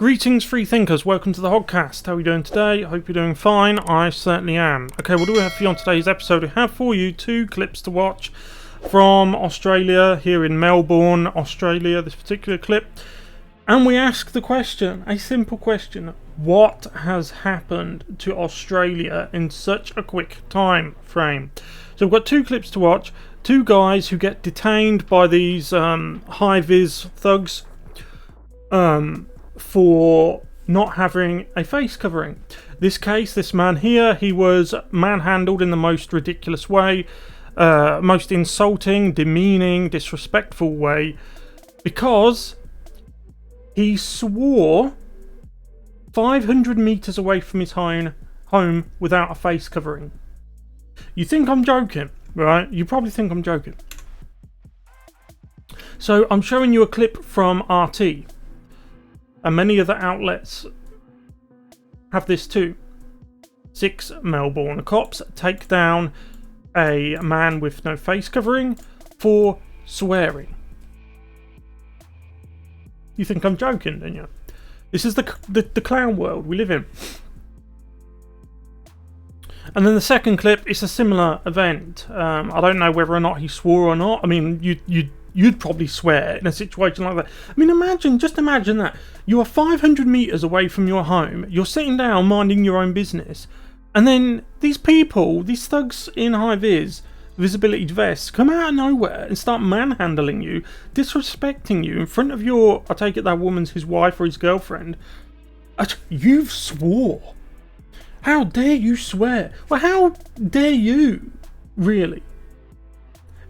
Greetings, free thinkers. Welcome to the Hoggcast. How are you doing today? I hope you're doing fine. I certainly am. Okay, what do we have for you on today's episode? We have for you 2 clips to watch from Australia, here in Melbourne, Australia, this particular clip. And we ask the question, a simple question: what has happened to Australia in such a quick time frame? So we've got 2 clips to watch. 2 guys who get detained by these high-vis thugs for not having a face covering. This case, this man here, he was manhandled in the most ridiculous way, most insulting, demeaning, disrespectful way, because he swore 500 metres away from his home without a face covering. You think I'm joking, right? You probably think I'm joking. So I'm showing you a clip from RT. And many other outlets have this too. 6 Melbourne cops take down a man with no face covering for swearing. You think I'm joking, don't you? This is the clown world we live in. And then the second clip is a similar event. I don't know whether or not he swore or not. I mean, you'd probably swear in a situation like that. I mean, just imagine that. You are 500 metres away from your home, you're sitting down minding your own business, and then these people, these thugs in high-vis, visibility vests, come out of nowhere and start manhandling you, disrespecting you in front of your, I take it that woman's his wife or his girlfriend. You've swore. How dare you swear? Well, how dare you, really?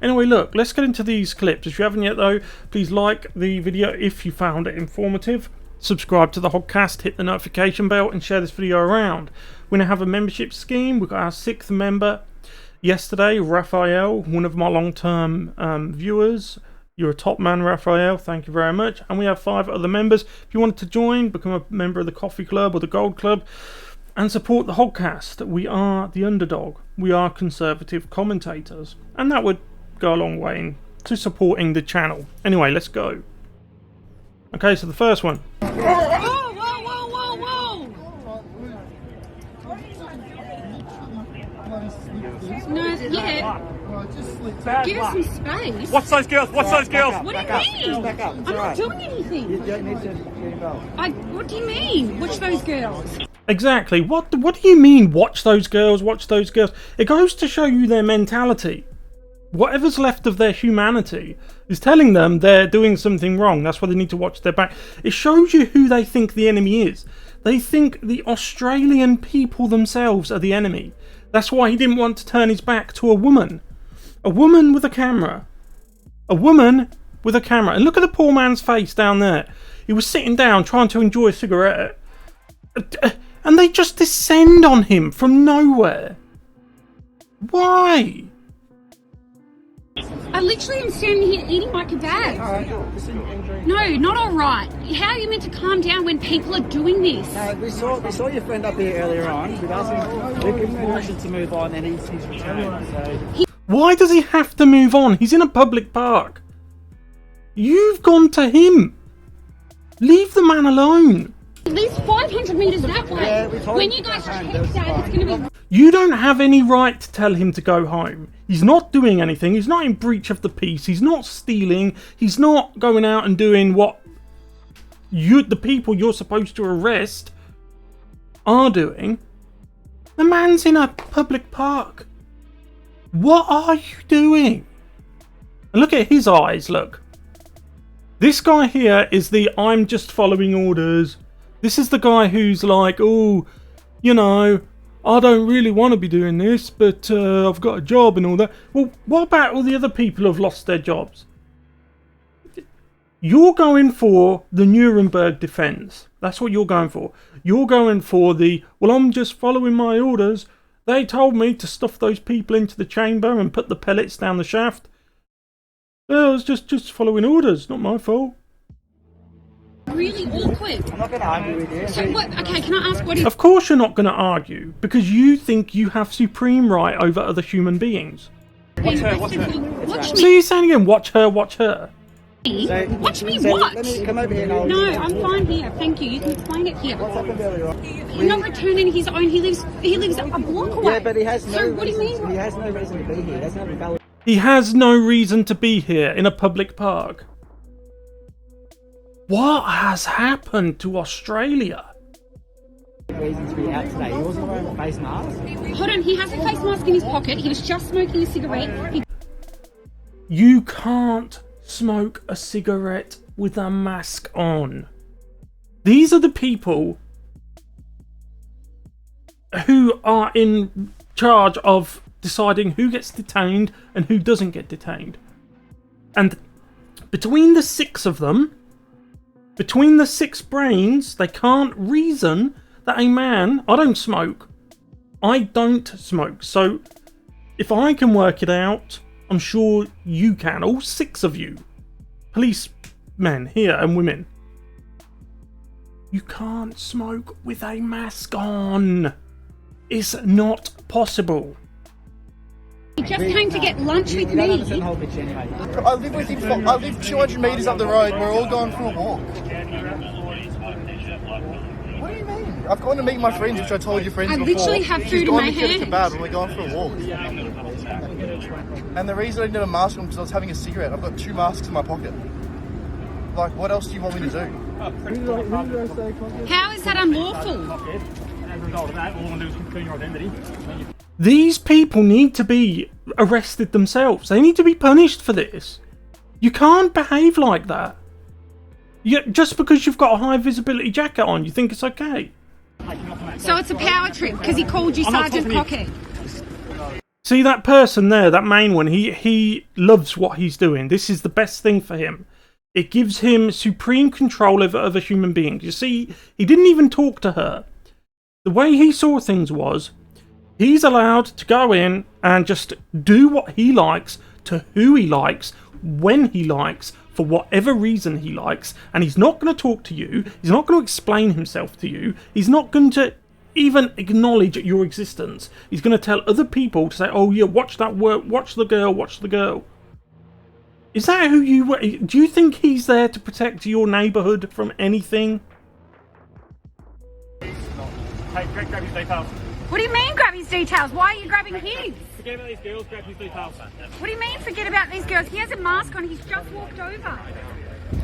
Anyway, look, let's get into these clips. If you haven't yet, though, please like the video if you found it informative. Subscribe to the Hoggcast, hit the notification bell, and share this video around. We're going to have a membership scheme. We've got our 6th member yesterday, Raphael, one of my long-term viewers. You're a top man, Raphael. Thank you very much. And we have 5 other members. If you wanted to join, become a member of the Coffee Club or the Gold Club, and support the Hoggcast. We are the underdog. We are conservative commentators. And that would go a long way to supporting the channel. Anyway, let's go. Okay, so the first one. Whoa, whoa, whoa, whoa, whoa! No, yeah. Give us some space. Watch those girls, watch those girls! What do you mean? Back up. I'm not doing anything. You don't need to get involved. What do you mean? Watch those girls. Exactly. What do you mean, watch those girls, watch those girls? It goes to show you their mentality. Whatever's left of their humanity is telling them they're doing something wrong. That's why they need to watch their back. It shows you who they think the enemy is. They think the Australian people themselves are the enemy. That's why he didn't want to turn his back to a woman. A woman with a camera. A woman with a camera. And look at the poor man's face down there. He was sitting down trying to enjoy a cigarette. And they just descend on him from nowhere. Why? I literally am standing here eating my kebab. No, not alright. How are you meant to calm down when people are doing this? We saw your friend up here earlier on. We've given him permission to move on, and he's returned. So. Why does he have to move on? He's in a public park. You've gone to him. Leave the man alone. At least 500 metres that way. Yeah, when you guys check that, it's going to be... You don't have any right to tell him to go home. He's not doing anything. He's not in breach of the peace. He's not stealing. He's not going out and doing what the people you're supposed to arrest are doing. The man's in a public park. What are you doing? And look at his eyes, look. This guy here is the I'm just following orders. This is the guy who's like, oh, you know, I don't really want to be doing this, but I've got a job and all that. Well, what about all the other people who have lost their jobs? You're going for the Nuremberg defence. That's what you're going for. You're going for the, well, I'm just following my orders. They told me to stuff those people into the chamber and put the pellets down the shaft. Well, I was just following orders, not my fault. Really awkward. I'm not going to argue with you. So what? Okay, can I ask what is... Of course you're not going to argue, because you think you have supreme right over other human beings. Watch her. Watch So me. you're saying again, watch her, watch her. Watch me so what? Let me come over here and I'll... No, I'm fine here. Thank you. You can explain it here. What's happened earlier on? You're not returning his own. He lives a block away. Yeah, but he has no So what do you reason, mean? he has no reason to be here. He doesn't have a valid He has no reason to be here in a public park. What has happened to Australia? reason to be out today. He wasn't wearing a face mask. Hold on, he has a face mask in his pocket. He was just smoking a cigarette. You can't smoke a cigarette with a mask on. These are the people who are in charge of deciding who gets detained and who doesn't get detained. And between the six of them, between the six brains, they can't reason that a man... I don't smoke. So if I can work it out, I'm sure you can. All six of you. Policemen here and women. You can't smoke with a mask on. It's not possible. He just came to get lunch with me. I live with him. I live 200 metres up the road. We're all going for a walk. What do you mean? I've gone to meet my friends, which I told your friends I before. literally have food in my hand. Kebab and we're going for a walk. And the reason I didn't have a mask on because I was having a cigarette. I've got 2 masks in my pocket. Like, what else do you want me to do? How is that unlawful? As a result of that, all I want to do is confirm your identity. These people need to be arrested themselves. They need to be punished for this. You can't behave like that. Just because you've got a high visibility jacket on, you think it's okay. So it's a power trip because he called you Sergeant Pocket. See that person there, that main one, he loves what he's doing. This is the best thing for him. It gives him supreme control over other human beings. You see, he didn't even talk to her. The way he saw things was, he's allowed to go in and just do what he likes to who he likes, when he likes, for whatever reason he likes, and he's not going to talk to you, he's not going to explain himself to you, he's not going to even acknowledge your existence. He's going to tell other people to say, oh yeah, watch that work, watch the girl. Is that who you were? Do you think he's there to protect your neighbourhood from anything? Hey, grab his details. What do you mean grab his details? Why are you grabbing his? Forget about these girls, grab his details. What do you mean forget about these girls? He has a mask on, he's just walked over.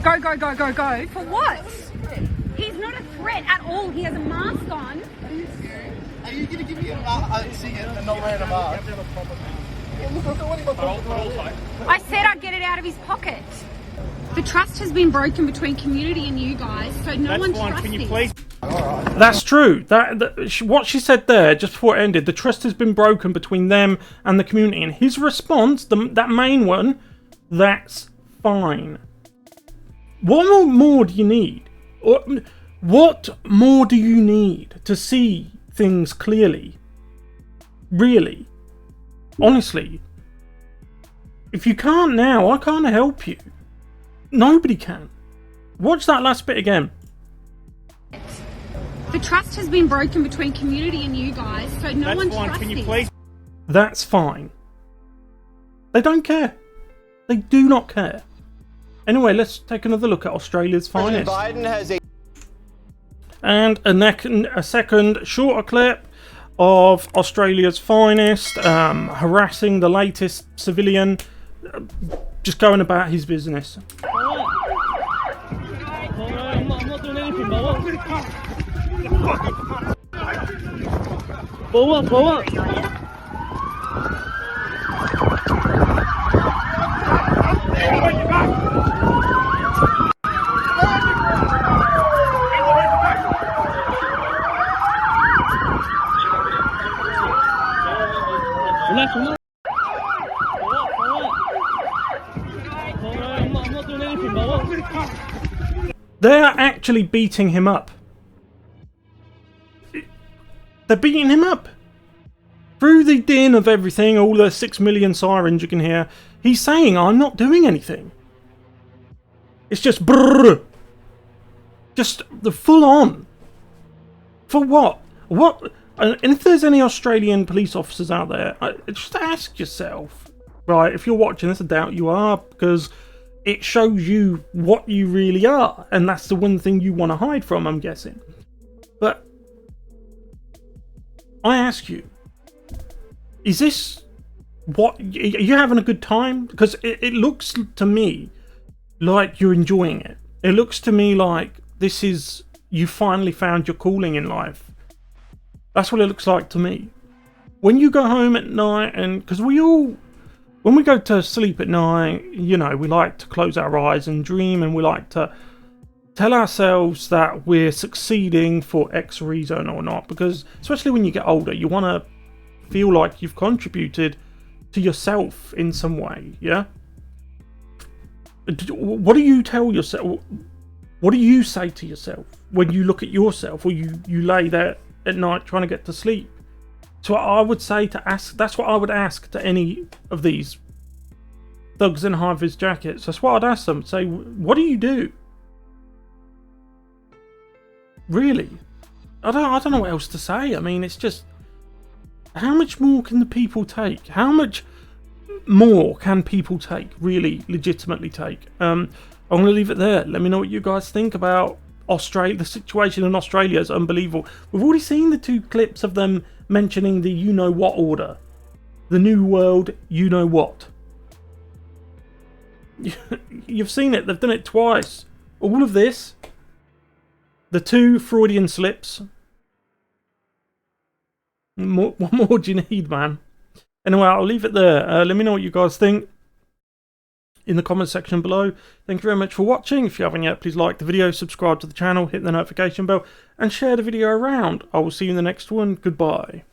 Go. For what? He's not a threat at all. He has a mask on. Are you going to give me a cigarette and not wearing a mask? Look, I've got one in my pocket. I said I'd get it out of his pocket. The trust has been broken between community and you guys, so no one trusts Can you this. please? That's true. What she said there, just before it ended, the trust has been broken between them and the community. And his response, that main one, that's fine. What more do you need? What more do you need to see things clearly? Really? Honestly. If you can't now, I can't help you. Nobody can. Watch that last bit again. The trust has been broken between community and you guys, so no one trusts Can you this. please? That's fine. They don't care. They do not care. Anyway, let's take another look at Australia's finest. Biden has And a second shorter clip of Australia's finest harassing the latest civilian, just going about his business. I'm not doing anything, Boa. I'm not doing anything, They're actually beating him up. They're beating him up. Through the din of everything, all the 6 million sirens you can hear, he's saying, I'm not doing anything. It's just brrr. Just the full on. For what? What? And if there's any Australian police officers out there, just ask yourself, right, if you're watching this, I doubt you are, because it shows you what you really are, and that's the one thing you want to hide from, I'm guessing. But I ask you, is this what are you having a good time? Because it looks to me like you're enjoying it. It looks to me like this is, you finally found your calling in life. That's what it looks like to me. When you go home at night, and because when we go to sleep at night, you know, we like to close our eyes and dream, and we like to tell ourselves that we're succeeding for X reason or not. Because especially when you get older, you want to feel like you've contributed to yourself in some way, yeah? What do you tell yourself? What do you say to yourself when you look at yourself, or you lay there at night trying to get to sleep? So I would say to ask, that's what I would ask to any of these thugs in high-vis jackets. That's what I'd ask them. Say, what do you do? Really? I don't know what else to say. I mean, it's just, how much more can the people take? How much more can people take? Really, legitimately take? I'm going to leave it there. Let me know what you guys think about Australia. The situation in Australia is unbelievable. We've already seen the 2 clips of them mentioning the you-know-what order. The New World you-know-what. You've seen it. They've done it twice. All of this. The 2 Freudian slips. What more do you need, man? Anyway, I'll leave it there. Let me know what you guys think in the comment section below. Thank you very much for watching. If you haven't yet, please like the video, subscribe to the channel, hit the notification bell, and share the video around. I will see you in the next one. Goodbye.